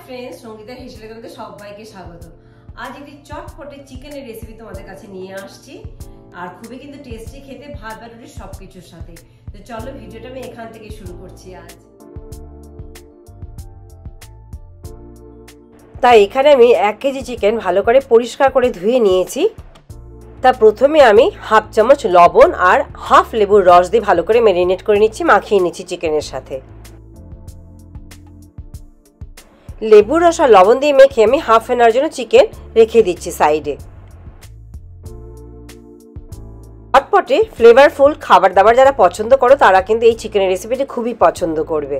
Friends Sangeeta हेसेले তোমাদের সবাইকে স্বাগত। আজ একটি চটপটে চিকেনের রেসিপি তোমাদের কাছে নিয়ে আসছি আর খুবই কিন্তু টেস্টি খেতে ভাত বা রুটি সবকিছুর সাথে। তো চলো ভিডিওটা আমি এখান থেকে শুরু করছি আজ। তাই এখানে আমি 1 কেজি চিকেন ভালো করে পরিষ্কার করে ধুয়ে নিয়েছি। তা প্রথমে আমি হাফ চামচ লবণ আর হাফ লেবুর রস দিয়ে ভালো করে ম্যারিনেট করে নিচ্ছি, মাখিয়ে নিচ্ছি চিকেনের সাথে। লেবুর রস আর লবণ দিয়ে মেখে আমি হাফ অ্যান আওয়ার জন্য চিকেন রেখে দিচ্ছি সাইডে। চটপটে ফ্লেভারফুল খাবার দাবার যারা পছন্দ করো তারা কিন্তু এই চিকেনের রেসিপিটি খুবই পছন্দ করবে।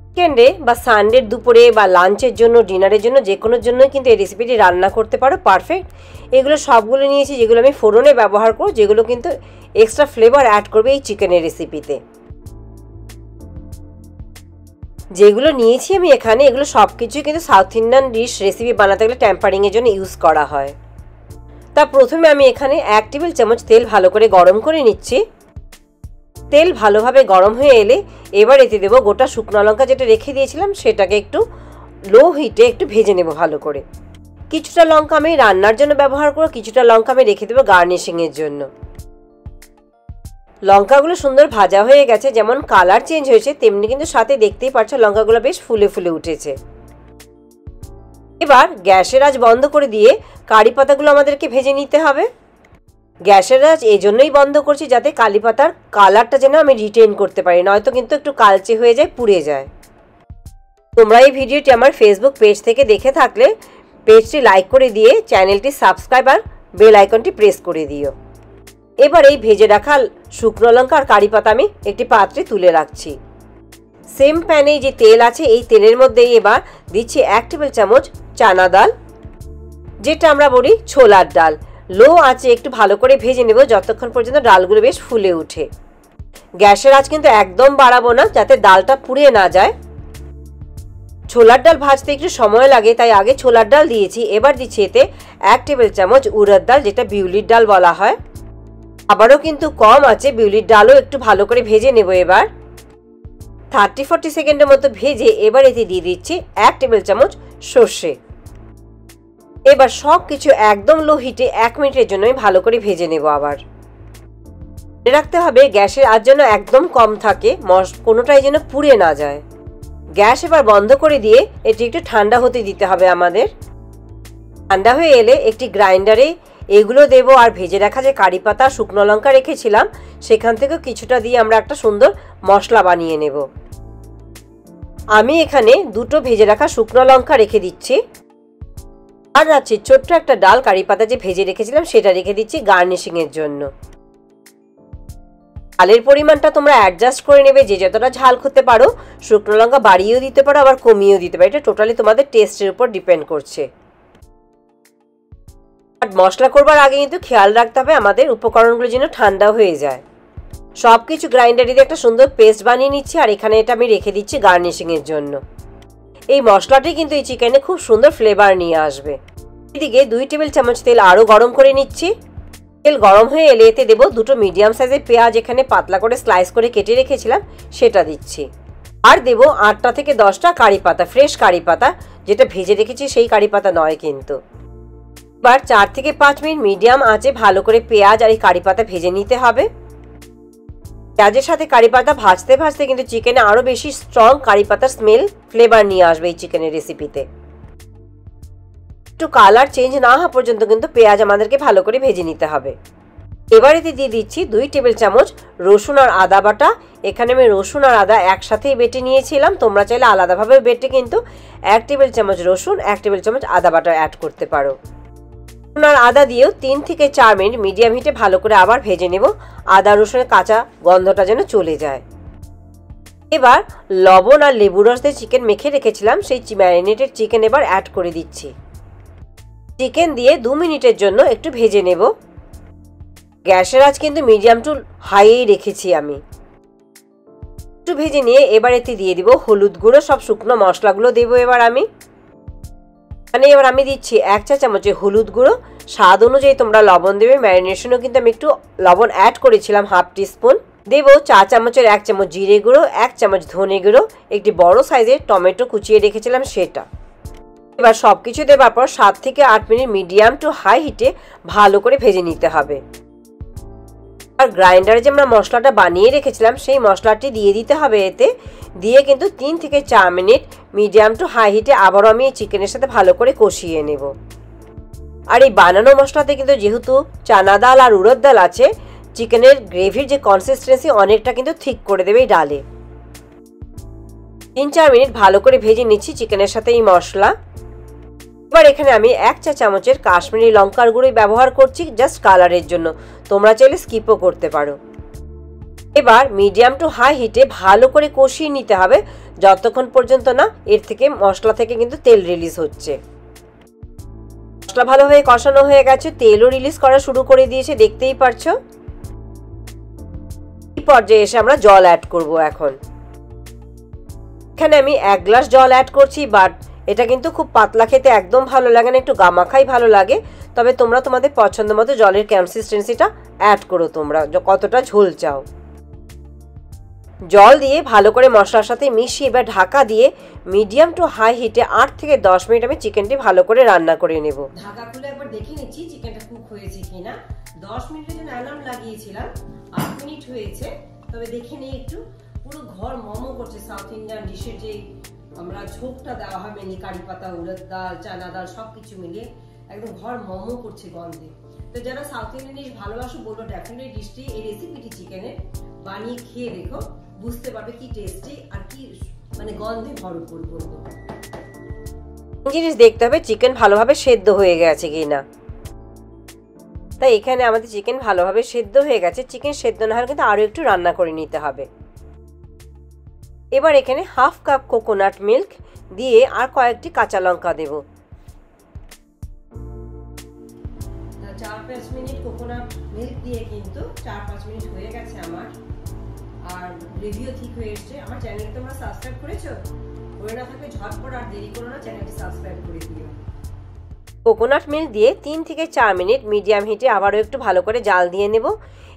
উইকেন্ডে বা সানডে দুপুরে বা লাঞ্চের জন্য, ডিনারের জন্য, যে কোনোর জন্যই কিন্তু এই রেসিপিটি রান্না করতে পারো পারফেক্ট। এগুলো সবগুলো নিয়েছি যেগুলো আমি ফোড়নে ব্যবহার করব, যেগুলো কিন্তু এক্সট্রা ফ্লেভার অ্যাড করবে এই চিকেনের রেসিপিতে। যেগুলো নিয়েছি আমি এখানে, এগুলো সব কিছুই কিন্তু সাউথ ইন্ডিয়ান ডিশ রেসিপি বানাতে গেলে টেম্পারিংয়ের জন্য ইউজ করা হয়। তা প্রথমে আমি এখানে 1 টেবিল চামচ তেল ভালো করে গরম করে নিচ্ছি। তেল ভালোভাবে গরম হয়ে এলে এবার এতে দেবো গোটা শুকনো লঙ্কা, যেটা রেখে দিয়েছিলাম সেটাকে একটু লো হিটে একটু ভেজে নেব ভালো করে। কিছুটা লঙ্কা আমি রান্নার জন্য ব্যবহার করব, কিছুটা লঙ্কা আমি রেখে দেবো গার্নিশিংয়ের জন্য। লঙ্কাগুলো সুন্দর ভাজা হয়ে গেছে, যেমন কালার চেঞ্জ হয়েছে তেমনি কিন্তু সাথে দেখতেই পাচ্ছ লঙ্কাগুলো বেশ ফুলে ফুলে উঠেছে। এবার গ্যাসের আঁচ বন্ধ করে দিয়ে কারি পাতাগুলো আমাদেরকে ভেজে নিতে হবে। গ্যাসের আঁচ এই জন্যই বন্ধ করছি যাতে কারি পাতার কালারটা যেন আমি রিটেইন করতে পারি, নয়তো কিন্তু একটু কালচে হয়ে যায়, পুড়ে যায়। তোমরা এই ভিডিওটি আমার ফেসবুক পেজ থেকে দেখে থাকলে পেজটি লাইক করে দিয়ে চ্যানেলটি সাবস্ক্রাইব আর বেল আইকনটি প্রেস করে দিও। এবার এই ভেজে রাখা শুকনো লঙ্কা আর কারি পাতা আমি একটি পাত্রে তুলে রাখছি। সেম প্যানে যে তেল আছে এই তেলের মধ্যেই এবার দিচ্ছি 1 টেবিল চামচ চানা ডাল, যেটা আমরা বলি ছোলার ডাল। লো আঁচে একটু ভালো করে ভেজে নেব যতক্ষণ পর্যন্ত ডালগুলো বেশ ফুলে ওঠে। গ্যাসের আঁচ কিন্তু একদম বাড়াবো না যাতে ডালটা পুড়ে না যায়। ছোলার ডাল ভাজতে একটু সময় লাগে, তাই আগে ছোলার ডাল দিয়েছি। এবার দিচ্ছি এতে 1 টেবিল চামচ উড়দ ডাল, যেটা বিউলির ডাল বলা হয়। আবারও কিন্তু কম আছে, বিউলির ডালও একটু ভালো করে ভেজে নেব। এবার 30-40 সেকেন্ডের মতো ভেজে এবার এতে দিয়ে দিচ্ছি 1 টেবিল চামচ সর্ষে। এবার সব কিছু একদম লো হিটে 1 মিনিটের জন্য ভালো করে ভেজে নেব। আবার মনে রাখতে হবে গ্যাসের আঁচ যেন একদম কম থাকে, কোনোটাই যেন পুড়ে না যায়। গ্যাস এবার বন্ধ করে দিয়ে এটি একটু ঠান্ডা হতে দিতে হবে আমাদের। ঠান্ডা হয়ে এলে একটি গ্রাইন্ডারে এগুলো দেব আর ভেজে রাখা যে কারি পাতা শুকনো লঙ্কা রেখেছিলাম সেখান থেকে কিছুটা দিয়ে আমরা একটা সুন্দর মশলা বানিয়ে নেব। আমি এখানে 2টো ভেজে রাখা শুকনো লঙ্কা রেখে দিচ্ছি আর আছে ছোট্ট একটা ডাল কারি পাতা যে ভেজে রেখেছিলাম সেটা রেখে দিচ্ছি গার্নিশিংয়ের জন্য। ঝালের পরিমাণটা তোমরা অ্যাডজাস্ট করে নেবে, যে যতটা ঝাল খেতে পারো। শুকনো লঙ্কা বাড়িয়েও দিতে পারো আবার কমিয়েও দিতে পারো, এটা টোটালি তোমাদের টেস্টের উপর ডিপেন্ড করছে। আর মশলা করবার আগে কিন্তু খেয়াল রাখতে হবে আমাদের উপকরণগুলো যেন ঠান্ডা হয়ে যায়। সব কিছু গ্রাইন্ডারে দিয়ে একটা সুন্দর পেস্ট বানিয়ে নিচ্ছি আর এখানে এটা আমি রেখে দিচ্ছি গার্নিশিংয়ের জন্য। এই মশলাটি কিন্তু এই চিকেনে খুব সুন্দর ফ্লেভার নিয়ে আসবে। এদিকে 2 টেবিল চামচ তেল আরও গরম করে নিচ্ছি। তেল গরম হয়ে এলে এতে দেবো 2টো মিডিয়াম সাইজের পেঁয়াজ, এখানে পাতলা করে স্লাইস করে কেটে রেখেছিলাম সেটা দিচ্ছি। আর দেবো 8টা থেকে 10টা কারি পাতা, ফ্রেশ কারি পাতা, যেটা ভেজে রেখেছি সেই কারি পাতা নয় কিন্তু। এবার 4 থেকে 5 মিনিট মিডিয়াম আঁচে ভালো করে পেঁয়াজ আর এই কারি পাতা ভেজে নিতে হবে। পেঁয়াজের সাথে কারি পাতা ভাজতে ভাজতে কিন্তু চিকেনে আরও বেশি স্ট্রং কারি পাতার স্মেল ফ্লেভার নিয়ে আসবে এই চিকেনের রেসিপিতে। একটু কালার চেঞ্জ না হওয়া পর্যন্ত কিন্তু পেঁয়াজ আমাদেরকে ভালো করে ভেজে নিতে হবে। এবার এতে দিয়ে দিচ্ছি 2 টেবিল চামচ রসুন আর আদা বাটা। এখানে আমি রসুন আর আদা একসাথেই বেটে নিয়েছিলাম, তোমরা চাইলে আলাদাভাবে বেটে কিন্তু 1 টেবিল চামচ রসুন 1 টেবিল চামচ আদা বাটা অ্যাড করতে পারো। রসুন আর আদা দিয়েও 3 থেকে 4 মিনিট মিডিয়াম হিটে ভালো করে আবার ভেজে নেব, আদা রসুনের কাঁচা গন্ধটা যেন চলে যায়। এবার লবণ আর লেবু রস দিয়ে চিকেন মেখে রেখেছিলাম সেই ম্যারিনেটেড চিকেন এবার অ্যাড করে দিচ্ছি। চিকেন দিয়ে 2 মিনিটের জন্য একটু ভেজে নেব। গ্যাসের আঁচ কিন্তু মিডিয়াম টু হাইয়েই রেখেছি আমি। একটু ভেজে নিয়ে এবার এতে দিয়ে দিব হলুদ গুঁড়ো, সব শুকনো মশলাগুলো দেবো এবার আমি। এবার আমি দিচ্ছি 1 চা চামচে হলুদ গুঁড়ো, স্বাদ অনুযায়ী তোমরা লবণ দেবে। ম্যারিনেশনও কিন্তু আমি একটু লবণ অ্যাড করেছিলাম 1/2 টিস্পুন। দেব চা চামচের 1 চামচ জিরে গুঁড়ো, 1 চামচ ধনে গুঁড়ো, একটি বড় সাইজের টমেটো কুচিয়ে রেখেছিলাম সেটা। এবার সব কিছু দেওয়ার পর 7 থেকে 8 মিনিট মিডিয়াম টু হাই হিটে ভালো করে ভেজে নিতে হবে। আর গ্রাইন্ডারে যে আমরা মশলাটা বানিয়ে রেখেছিলাম সেই মশলাটি দিয়ে দিতে হবে এতে, দিয়ে কিন্তু 3 থেকে 4 মিনিট মিডিয়াম টু হাই হিটে আবারও আমি এই চিকেনের সাথে ভালো করে কষিয়ে নেব। আর এই বানানো মশলাতে কিন্তু যেহেতু চানা ডাল আর উড়দ ডাল আছে, চিকেনের গ্রেভির যে কনসিস্টেন্সি অনেকটা কিন্তু ঠিক করে দেবে এই ডালে। 3-4 মিনিট ভালো করে ভেজে নিচ্ছি চিকেনের সাথে এই মশলা। এবার এখানে আমি 1 চা চামচের কাশ্মীরি লঙ্কার গুঁড়ো ব্যবহার করছি জাস্ট কালারের জন্য, তোমরা চাইলে স্কিপও করতে পারো। এবার মিডিয়াম টু হাই হিটে ভালো করে কষিয়ে নিতে হবে যতক্ষণ পর্যন্ত না এর থেকে মশলা থেকে কিন্তু তেল রিলিজ হচ্ছে। মশলা ভালোভাবে কষানো হয়ে গেছে, তেলও রিলিজ করা শুরু করে দিয়েছে, দেখতেই পারছো। এই পর্যায়ে এসে আমরা জল অ্যাড করব। এখন এখানে আমি 1 গ্লাস জল অ্যাড করছি, বাট এটা কিন্তু খুব পাতলা খেতে একদম ভালো লাগে না, একটু গামাখাই ভালো লাগে। তবে তোমরা তোমাদের পছন্দ মতো জলের কনসিস্টেন্সিটা অ্যাড করো, তোমরা কতটা ঝোল চাও। জল দিয়ে ভালো করে মশলার সাথে মিশিয়ে এবার ঢাকা দিয়ে মিডিয়াম টু হাই হিটে 8 থেকে 10 মিনিট আমি চিকেনটি ভালো করে রান্না করে নেব। ঢাকা খুলে একবার দেখে নিচ্ছি চিকেনটা কুক হয়েছে কিনা। 10 মিনিটের জন্য অ্যালার্ম লাগিয়েছিলাম, 8 মিনিট হয়েছে। তবে দেখে নিই একটু, পুরো ঘর মোমো করছে। সাউথ ইন্ডিয়ান ডিশের যে আমরা ঝোঁকটা দেওয়া হয় মেনলি কারি পাতা, উড়দ ডাল, চানা ডাল সবকিছু মিলিয়ে একদম ঘর মোমো করছে গন্ধে। তো যারা সাউথ ইন্ডিয়ান ডিশ ভালোবাসো বলবো ডেফিনেটলি ডিশটি, এই রেসিপিটি চিকেনের বানিয়ে খেয়ে দেখো, বুঝতে পারবে কি টেস্টি আর কি মানে গন্ধে ভরপুর। বলবো জিনিস দেখতে হবে চিকেন ভালোভাবে সেদ্ধ হয়ে গেছে কিনা। তাই এখানে আমাদের চিকেন ভালোভাবে সেদ্ধ হয়ে গেছে। চিকেন সেদ্ধ না হলে কিন্তু আরো একটু রান্না করে নিতে হবে। এবার এখানে 1/2 কাপ কোকোনাট মিল্ক দিয়ে আর কয়েকটি কাঁচা লঙ্কা দেব। 4-5 মিনিট কোকোনাট মিল্ক দিয়ে কিন্তু 4-5 মিনিট হয়ে গেছে আমার, আর রিভিউ ঠিক হয়ে এসেছে। আমার চ্যানেলটা তোমরা সাবস্ক্রাইব করেছো? করে না থাকলে ঝটপট আর দেরি করো না, চ্যানেলটি সাবস্ক্রাইব করে দিও। কোকোনাট মিল্ক দিয়ে 3 থেকে 4 মিনিট মিডিয়াম হিটে আবারও একটু ভালো করে জাল দিয়ে নেব।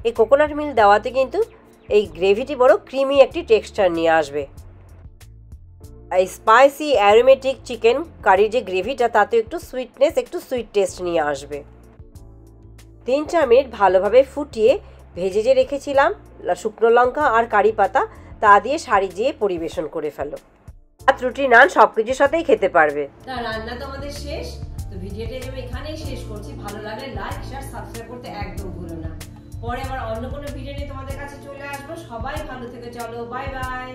এই কোকোনাট মিল্ক দেওয়াতে কিন্তু এই গ্রেভিটি বড় ক্রিমি একটি টেক্সচার নিয়ে আসবে। এই স্পাইসি অ্যারোমেটিক চিকেন কারির যে গ্রেভিটা তাতে একটু সুইটনেস, একটু সুইট টেস্ট নিয়ে আসবে। 3-4 মিনিট ভালোভাবে ফুটিয়ে ভেজে যে রেখেছিলাম শুকনো লঙ্কা আর কারি পাতা তা দিয়ে সাজিয়ে পরিবেশন করে ফেলো। ভাত, রুটি, নান সবকিছুর সাথেই খেতে পারবে। তা রান্না তো আমাদের শেষ, তো ভিডিওটা আমি এখানেই শেষ করছি। ভালো লাগলে লাইক, শেয়ার, সাবস্ক্রাইব করতে একদম ভুলো না। পরে আবার অন্য কোনো ভিডিও নিয়ে তোমাদের কাছে চলে আসবো। সবাই ভালো থেকে চলো, বাই বাই।